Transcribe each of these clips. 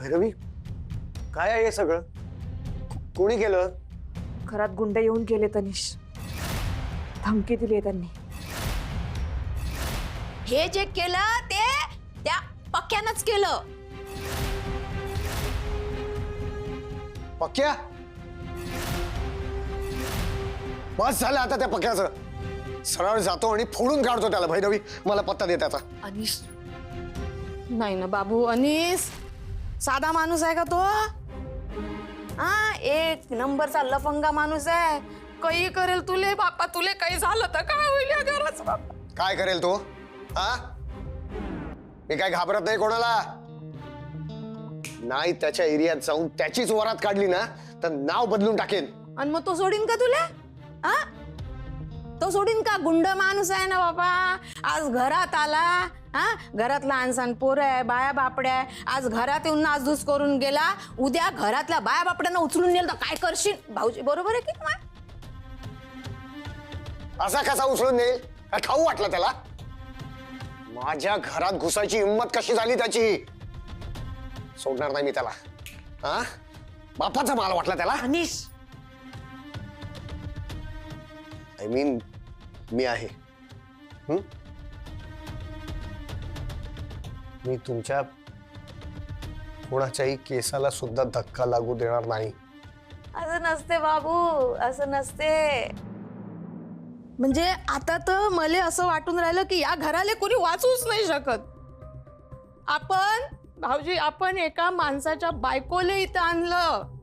भैरवी, काय आहे हे सगळं? कोणी केलं? घरात गुंड येऊन गेले तनिष, धमकी दिली त्यांनी. हे जे केलं ते त्या पक्क्यानंच केलं. पक्क्या? बस झालं आता त्या पक्क्याचं. सरळ जातो आणि फोडून काढतो त्याला. भैरवी, मला पत्ता दे त्याचा. अनिश नाही ना बाबू, अनिश साधा माणूस आहे का तो? हा, एक नंबरचा लफंगा माणूस आहे. काही करेल तुले बापा. तुले काही झालं तर काय होईल या घराचं बापा? काय करेल तो? हा, मी काय घाबरत नाही कोणाला. नाही त्याच्या एरियात जाऊन त्याचीच वरात काढली ना तर नाव बदलून टाकेन. आणि मग तो सोडीन का तुला? हा, तो सोडीन का? गुंड माणूस आहे ना बाबा. आज घरात आला, हा, घरात लहान सहान पोरं आहे, बाया बापड्या आहे. आज घरात येऊन नासधूस करून गेला, उद्या घरातल्या बाया बापड्यांना उचलून नेल तर काय करशील? भाऊजी बरोबर आहे की नाही? असा कसा उचलून नेईल? काय खाऊ वाटलं त्याला? माझ्या घरात घुसायची हिंमत कशी झाली त्याची? सोडणार नाही मी त्याला. हा, बापाचा माल वाटला त्याला. अनिश आय मीन, मी आहे. मी तुमच्या कोणाच्याही केसाला सुद्धा धक्का लागू देणार नाही. असं नसते बाबू, असं नसते. म्हणजे आता तर मला असं वाटून राहिलं की या घराला कोणी वाचूच नाही शकत. आपण भाऊजी, आपण एका माणसाच्या बायकोले इथं आणलं.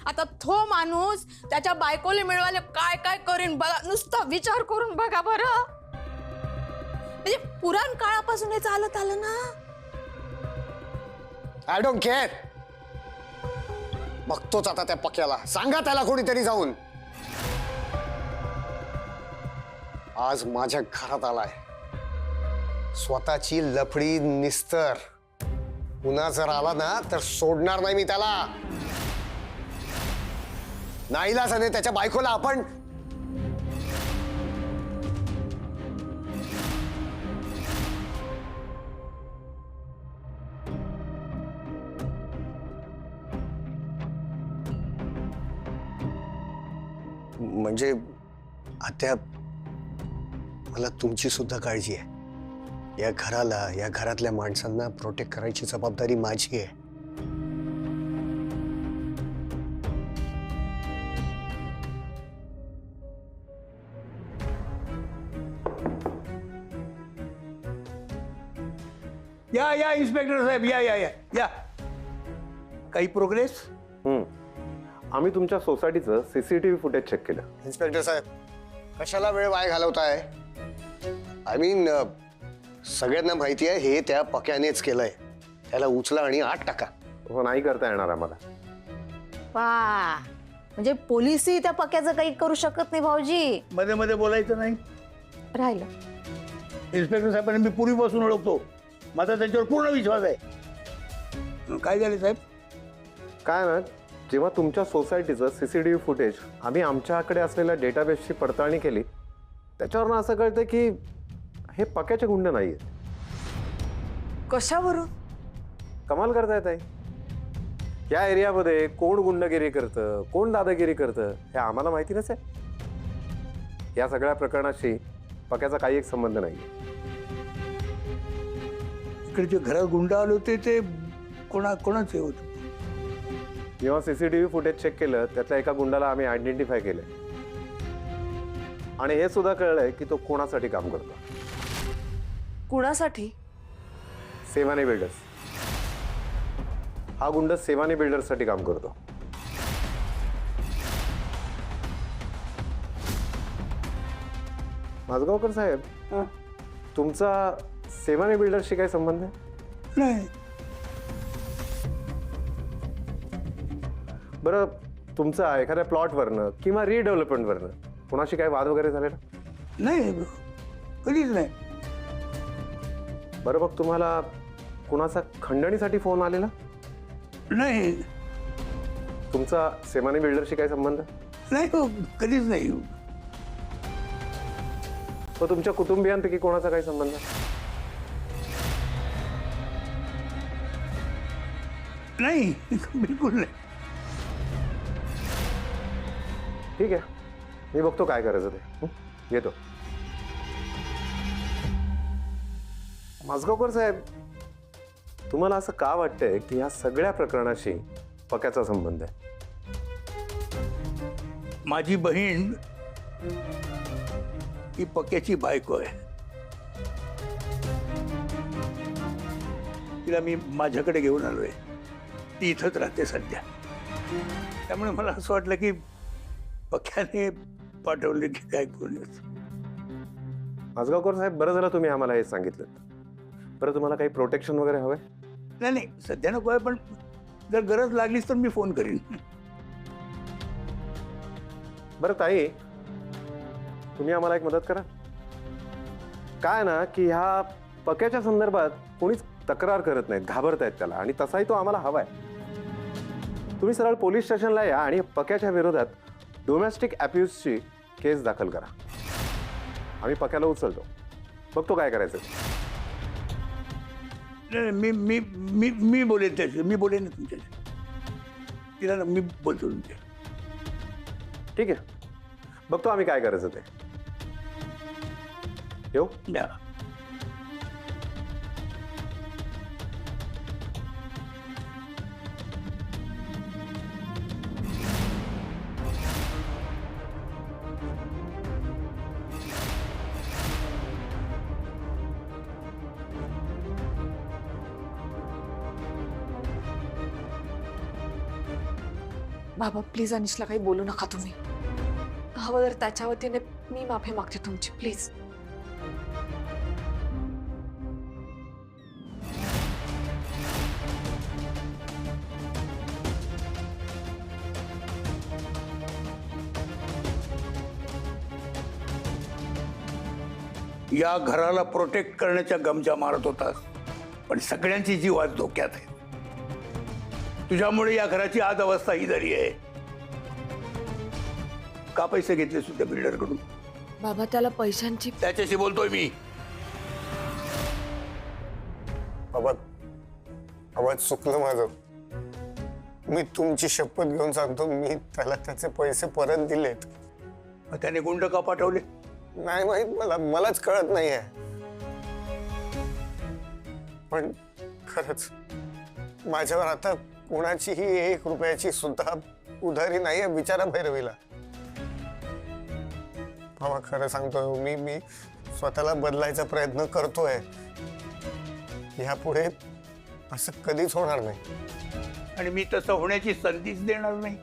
आता तो माणूस त्याच्या बायकोले मिळवायला काय काय करीन बघा. नुसता विचार करून बघा बरं. म्हणजे पुराण काळापासून हे चालत आलं ना. I don't care. बघतोच आता त्या पक्क्याला. सांगा त्याला कोणीतरी जाऊन. आज माझ्या घरात आलाय, स्वतःची लफडी निस्तर. पुन्हा जर आला ना तर सोडणार नाही मी त्याला. नाईलाजाने त्याच्या बायकोला आपण म्हणजे आत्या, मला तुमची सुद्धा काळजी आहे. या घराला, या घरातल्या माणसांना प्रोटेक्ट करायची जबाबदारी माझी आहे. या या इन्स्पेक्टर साहेब, या या या या. काही प्रोग्रेस? आम्ही तुमच्या सोसायटीचं सीसीटीव्ही फुटेज चेक केलं. इन्स्पेक्टर साहेब, कशाला वेळ वाया घालवताय? आय मीन, सगळ्यांना माहिती आहे हे त्या पक्यानेच केलंय. त्याला उचला आणि आत टाका. हो, नाही करता येणार आम्हाला. वा, म्हणजे पोलिसही त्या पक्याचं काही करू शकत नाही भाऊजी. मध्ये मध्ये बोलायचं नाही. राहिलं इन्स्पेक्टर साहेबांना मी पूर्वीपासून ओळखतो. माझा त्यांच्यावर पूर्ण विश्वास आहे. काय झाले साहेब? काय ना, जेव्हा तुमच्या सोसायटीचं सीसीटीव्ही फुटेज आम्ही आमच्याकडे असलेल्या डेटाबेसची पडताळणी केली, त्याच्यावरनं असं कळतं की हे पक्याचे गुंड नाही आहेत. कशावरून? कमाल करतायत आहे. या एरियामध्ये कोण गुंडगिरी करतं, कोण दादागिरी करतं हे आम्हाला माहिती नसेल. या सगळ्या प्रकरणाशी पक्याचा काही एक संबंध नाही. इकडे जे घरात गुंड आले होते ते कोणाचे होते? जेव्हा सीसीटीव्ही फुटेज चेक केलं त्यातल्या एका गुंडाला आम्ही आयडेंटिफाय केलंय आणि हे सुद्धा कळलंय की तो कोणासाठी काम करतो. कुणासाठी? सेवाने बिल्डर्स. हा गुंड सेवाने बिल्डर्ससाठी काम करतो. माजगावकर साहेब, तुमचा सेवाने बिल्डर्सशी काय संबंध आहे? नाही. बरं, तुमचा एखाद्या प्लॉटवरनं किंवा रिडेव्हलपमेंटवरनं कोणाशी काय वाद वगैरे झालेला? नाही, कधीच नाही. बरं, मग तुम्हाला कुणाचा खंडणीसाठी फोन आलेला? नाही तुमचा सेवाने बिल्डरशी काय संबंध? नाही, कधीच नाही. तो तुमच्या कुटुंबियांपैकी कोणाचा काही संबंध? नाही बिलकुल नाही. ठीक आहे, मी बघतो काय करायचं ते. येतो. माजगावकर साहेब, तुम्हाला असं का वाटतंय की या सगळ्या प्रकरणाशी पक्याचा संबंध आहे? माझी बहीण ही पक्याची बायको आहे. तिला मी माझ्याकडे घेऊन आलोय. ती इथंच राहते सध्या. त्यामुळे मला असं वाटलं की पक्याने पाठवले की काय कोणी. माजगावकर साहेब, बरं झालं तुम्ही आम्हाला हे सांगितलं. बरं, तुम्हाला काही प्रोटेक्शन वगैरे हवंय? नाही नाही, सध्या नको आहे, पण जर गरज लागलीच तर मी फोन करीन. बरं ताई, तुम्ही आम्हाला एक मदत करा. काय ना की ह्या पक्याच्या संदर्भात कोणीच तक्रार करत नाहीत, घाबरतायत त्याला, आणि तसाही तो आम्हाला हवाय. तुम्ही सरळ पोलीस स्टेशनला या आणि पक्याच्या विरोधात डोमेस्टिक अब्यूजची केस दाखल करा. आम्ही पक्याला उचलतो, बघतो काय करायचं. नाही, मी मी मी मी बोलेन त्याशी. मी बोलेन ना तुमच्याशी. तिला ना मी बोलतो तुमच्या. ठीक आहे, बघतो आम्ही काय करायचं ते. येऊ? या. बाबा प्लीज अनिशला काही बोलू नका तुम्ही. हवं तर त्याच्या वतीने मी माफी मागते तुमची, प्लीज. या घराला प्रोटेक्ट करण्याच्या गमजा मारत होतास, पण सगळ्यांची जीव आज धोक्यात आहे. तुझ्यामुळे या घराची आज अवस्था ही झाली आहे. का पैसे घेतले सुद्धा बिल्डरकडून? बाबा त्याला पैशांची त्याच्याशी बोलतोय मी. बाबा बाबा, चुकलं माझं. मी तुमची शपथ घेऊन सांगतो, मी त्याला त्याचे पैसे परत दिलेत. मग त्याने गुंड का पाठवले? नाही माहित मला, मलाच कळत नाहीये. पण खरंच माझ्यावर आता कोणाचीही 1 रुपयाची सुद्धा उधारी नाहीये बिचारा भैरवीला. बाबा खरं सांगतोय, मी स्वतःला बदलायचा प्रयत्न करतोय. यापुढे असं कधीच होणार नाही. आणि मी तसं होण्याची संधीच देणार नाही.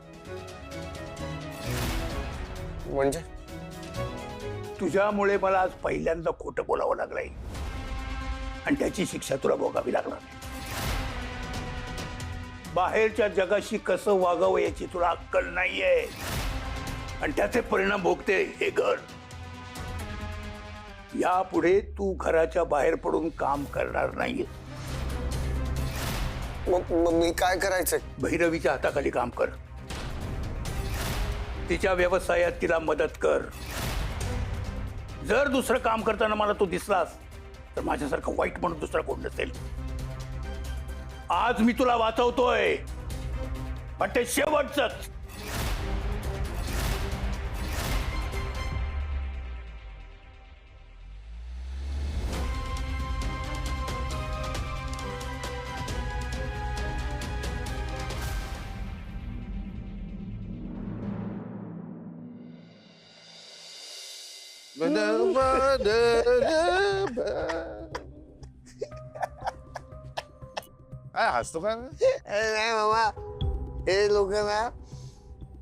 म्हणजे तुझ्यामुळे मला आज पहिल्यांदा खोटं बोलावं लागलंय, आणि त्याची शिक्षा तुला भोगावी लागणार नाही. बाहेरच्या जगाशी कसं वागावं याची तुला अक्कल नाहीये, आणि त्याचे परिणाम भोगते हे घर. यापुढे तू घराच्या बाहेर पडून काम करणार नाहीये. मग मी काय करायचंय? भैरवीच्या हाताखाली काम कर. तिच्या व्यवसायात तिला मदत कर. जर दुसरं काम करताना मला तू दिसलास तर माझ्यासारखं वाईट म्हणून दुसरा कोण नसेल. आज मी तुला वाचवतोय, पण ते शेवटचंच. काय हसतो का? अरे नाही बाबा, हे लोक ना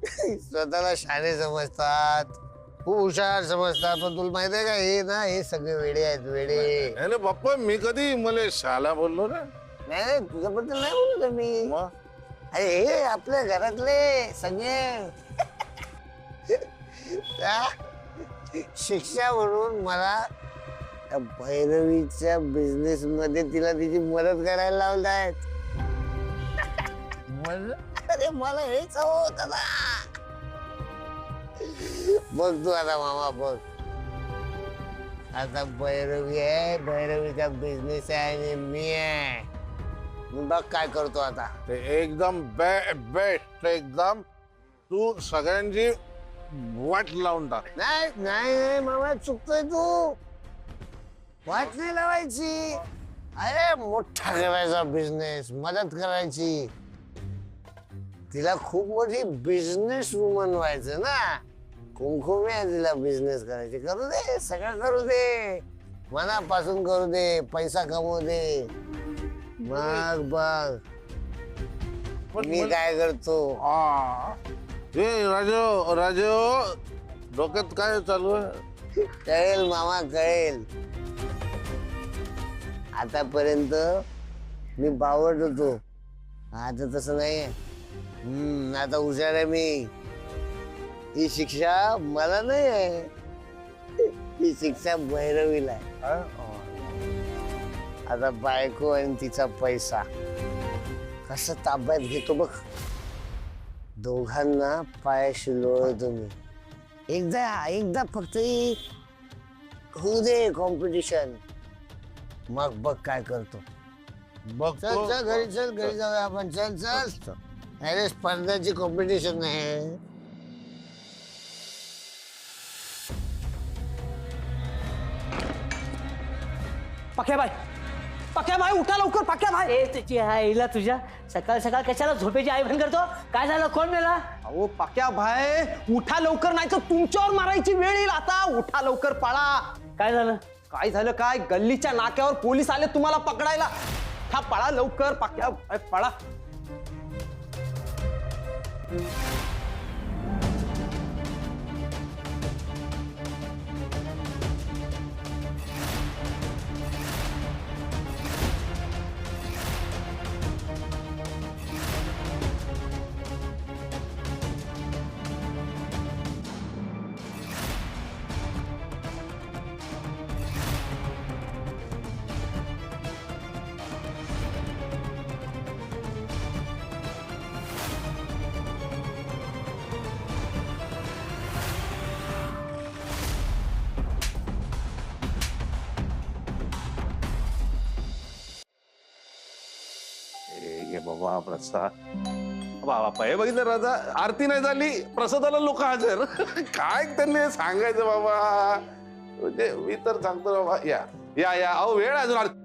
स्वतःला शाणे समजतात, खूप हुशार समजतात. पण तुला माहिती आहे का, हे ना हे सगळे वेडे आहेत, वेडे. अरे बाप्पा, मी कधी मला शाला बोललो ना? नाही तुझ्याबद्दल नाही बोलतो मी. मग? अरे हे आपल्या घरातले सगळे शिक्षा म्हणून मला त्या भैरवीच्या बिझनेस मध्ये तिला तिची मदत करायला लावलाय. अरे मला हेच हवं होतं ना. बघ तू आता मामा, बघ आता भैरवी आहे, भैरवीचा बिझनेस आहे आणि मी आहे. बघ काय करतो आता. ते एकदम बेस्ट एकदम. तू सगळ्यांची वाट लावून टाक. नाही नाही नाही मामा, चुकतोय तू. वाट नाही लावायची. अरे मोठा करायचा बिझनेस, मदत करायची. तिला खूप मोठी बिझनेस वुमन व्हायचं ना. कुमकुमी आहे तिला बिझनेस करायची. करू दे, सगळं करू दे, मनापासून करू दे, पैसा कमवू दे. मग बघ मी काय करतो. ए राजो डोक्यात काय चालू आहे? कळेल मामा, कळेल. आतापर्यंत मी बावट होतो, आता तसं नाहीये. आता हुशार आहे मी. ही शिक्षा मला नाही आहे, ही शिक्षा भैरवीला आहे. आता बायको आणि तिचा पैसा कसं ताब्यात घेतो बघ. दोघांना पायाशी लोळतो मी. एकदा फक्त होऊ दे कॉम्पिटिशन, मग बघ काय करतो. चल चल घरी, चल घरी जाऊया आपण. चल चल. अरे स्पर्धाची कॉम्पिटिशन आहे. पक्या भाई उठा लवकर. पक्या भाई ए तुझी आईला तुझ्या सकाळ सकाळ कशाला झोपेची आईभन करतो? काय झालं? कोण मेला? अहो पक्या भाई उठा लवकर, नाही तर तुमच्यावर मारायची वेळ येईल. आता उठा लवकर, पळा. काय झालं? काय झालं काय? गल्लीच्या नाक्यावर पोलीस आले तुम्हाला पकडायला. हा पळा लवकर पक्या भाई, पळा. बाबा प्रसाद. बाबा हे बघितलं राजा, आरती नाही झाली, प्रसादाला लोक हजर. काय त्यांनी सांगायचं बाबा. म्हणजे मी तर सांगतो बाबा, या या या. अहो वेळ आहे अजून.